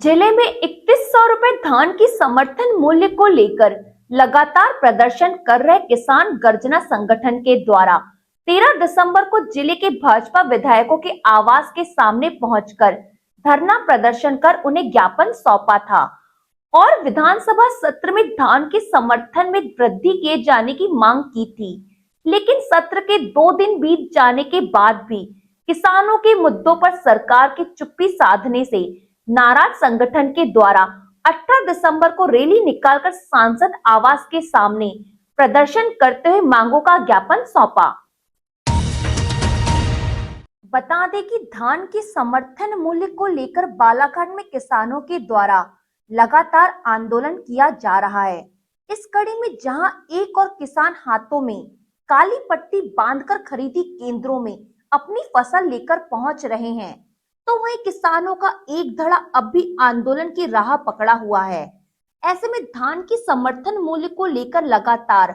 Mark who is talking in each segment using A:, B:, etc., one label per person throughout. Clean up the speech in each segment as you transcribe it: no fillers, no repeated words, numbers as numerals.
A: जिले में 3100 रुपए धान की समर्थन मूल्य को लेकर लगातार प्रदर्शन कर रहे किसान गर्जना संगठन के द्वारा 13 दिसंबर को जिले के भाजपा विधायकों के आवास के सामने पहुंचकर धरना प्रदर्शन कर उन्हें ज्ञापन सौंपा था और विधानसभा सत्र में धान के समर्थन में वृद्धि किए जाने की मांग की थी। लेकिन सत्र के 2 दिन बीत जाने के बाद भी किसानों के मुद्दों पर सरकार की चुप्पी साधने से नाराज संगठन के द्वारा 18 दिसंबर को रैली निकालकर सांसद आवास के सामने प्रदर्शन करते हुए मांगों का ज्ञापन सौंपा। बता दें कि धान के समर्थन मूल्य को लेकर बालाघाट में किसानों के द्वारा लगातार आंदोलन किया जा रहा है। इस कड़ी में जहां एक और किसान हाथों में काली पट्टी बांधकर खरीदी केंद्रों में अपनी फसल लेकर पहुंच रहे हैं, तो वहीं किसानों का एक धड़ा अब भी आंदोलन की राह पकड़ा हुआ है। ऐसे में धान की समर्थन मूल्य को लेकर लगातार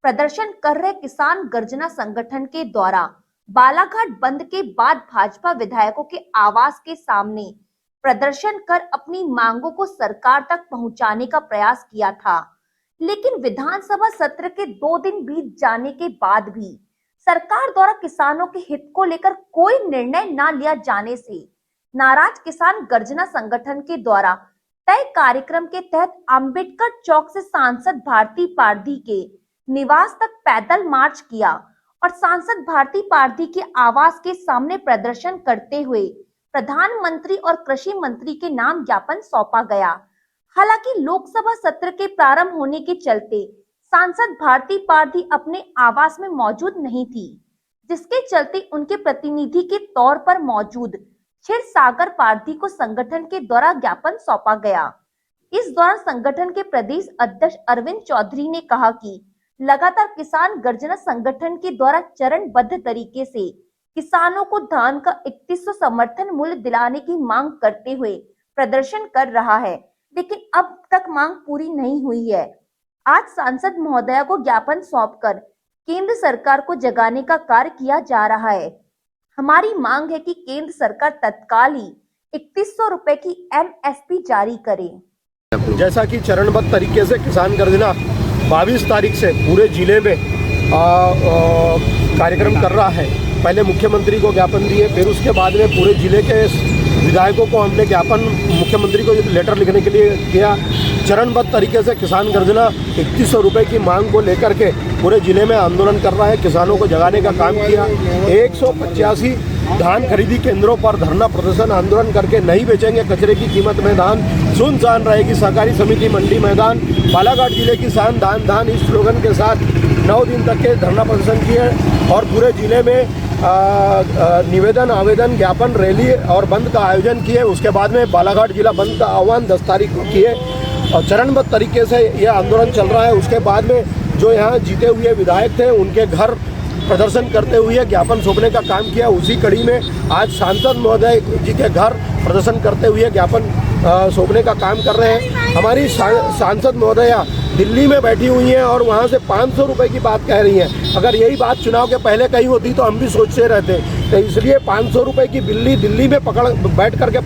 A: प्रदर्शन कर रहे किसान गर्जना संगठन के द्वारा बालाघाट बंद के बाद भाजपा विधायकों के आवास के सामने प्रदर्शन कर अपनी मांगों को सरकार तक पहुंचाने का प्रयास किया था। लेकिन विधानसभा सत्र के 2 दिन बीत जाने के बाद भी सरकार द्वारा किसानों के हित को लेकर कोई निर्णय न लिया जाने से नाराज किसान गर्जना संगठन के द्वारा तय कार्यक्रम के तहत अंबेडकर चौक से सांसद भारती पारधी के निवास तक पैदल मार्च किया और सांसद भारती पारधी के आवास के सामने प्रदर्शन करते हुए प्रधानमंत्री और कृषि मंत्री के नाम ज्ञापन सौंपा गया। हालांकि लोकसभा सत्र के प्रारंभ होने के चलते सांसद भारती पारधी अपने आवास में मौजूद नहीं थी, जिसके चलते उनके प्रतिनिधि के तौर पर मौजूद क्षीर सागर पारधी को संगठन के द्वारा ज्ञापन सौंपा गया। इस दौरान संगठन के प्रदेश अध्यक्ष अरविंद चौधरी ने कहा कि लगातार किसान गर्जना संगठन के द्वारा चरणबद्ध तरीके से किसानों को धान का 3100 समर्थन मूल्य दिलाने की मांग करते हुए प्रदर्शन कर रहा है, लेकिन अब तक मांग पूरी नहीं हुई है। आज सांसद महोदया को ज्ञापन सौंपकर केंद्र सरकार को जगाने का कार्य किया जा रहा है। हमारी मांग है कि केंद्र सरकार तत्काल ही 3100 रुपए की MSP जारी करे।
B: जैसा कि चरणबद्ध तरीके से किसान गर्जना 22 तारीख से पूरे जिले में कार्यक्रम कर रहा है। पहले मुख्यमंत्री को ज्ञापन दिए, फिर उसके बाद में पूरे जिले के विधायकों को हमने ज्ञापन मुख्यमंत्री को लेटर लिखने के लिए किया। चरणबद्ध तरीके से किसान गर्जना 3100 रुपये की मांग को लेकर के पूरे जिले में आंदोलन कर रहा है। किसानों को जगाने का काम किया। 185 धान खरीदी केंद्रों पर धरना प्रदर्शन आंदोलन करके नहीं बेचेंगे कचरे की कीमत में धान, सुनसान रहेगी सहकारी समिति मंडी मैदान, बालाघाट जिले की शान धान धान, इस स्लोगन के साथ 9 दिन तक के धरना प्रदर्शन किए और पूरे जिले में निवेदन आवेदन ज्ञापन रैली और बंद का आयोजन किए। उसके बाद में बालाघाट जिला बंद का आह्वान 10 तारीख को किए और चरणबद्ध तरीके से यह आंदोलन चल रहा है। उसके बाद में जो यहाँ जीते हुए विधायक थे उनके घर प्रदर्शन करते हुए ज्ञापन सौंपने का काम किया। उसी कड़ी में आज सांसद महोदय जी के घर प्रदर्शन करते हुए ज्ञापन सौंपने का काम कर रहे हैं। हमारी सांसद महोदया दिल्ली में बैठी हुई हैं और वहाँ से 500 रुपये की बात कह रही हैं। अगर यही बात चुनाव के पहले कही होती तो हम भी सोचते रहते, तो इसलिए 500 रुपये की बिल्ली दिल्ली में बैठ करके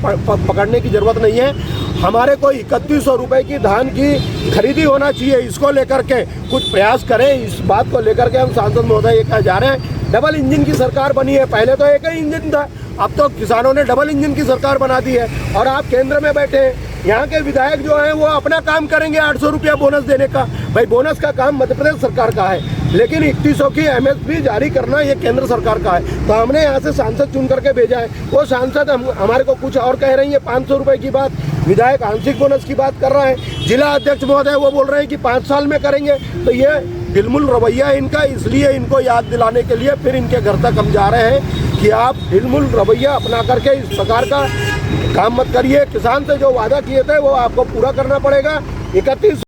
B: पकड़ने की ज़रूरत नहीं है। हमारे को 3100 रुपये की धान की खरीदी होना चाहिए। इसको लेकर के कुछ प्रयास करें। इस बात को लेकर के हम सांसद महोदय ये कह जा रहे हैं। डबल इंजन की सरकार बनी है, पहले तो एक ही इंजन था, अब तो किसानों ने डबल इंजन की सरकार बना दी है और आप केंद्र में बैठे हैं। यहाँ के विधायक जो हैं वो अपना काम करेंगे 800 रुपया बोनस देने का। भाई बोनस का काम मध्य प्रदेश सरकार का है, लेकिन 3100 की MSP जारी करना ये केंद्र सरकार का है। तो हमने यहाँ से सांसद चुन करके भेजा है। वो सांसद हमारे को कुछ और कह रही है, 500 रुपये की बात। विधायक आंशिक बोनस की बात कर रहा है। जिला अध्यक्ष महोदय वो बोल रहे हैं कि 5 साल में करेंगे। तो ये ढिलमुल रवैया इनका, इसलिए इनको याद दिलाने के लिए फिर इनके घर तक हम जा रहे हैं कि आप ढिलमुल रवैया अपना करके इस प्रकार का काम मत करिए। किसान से जो वादा किए थे वो आपको पूरा करना पड़ेगा। 3100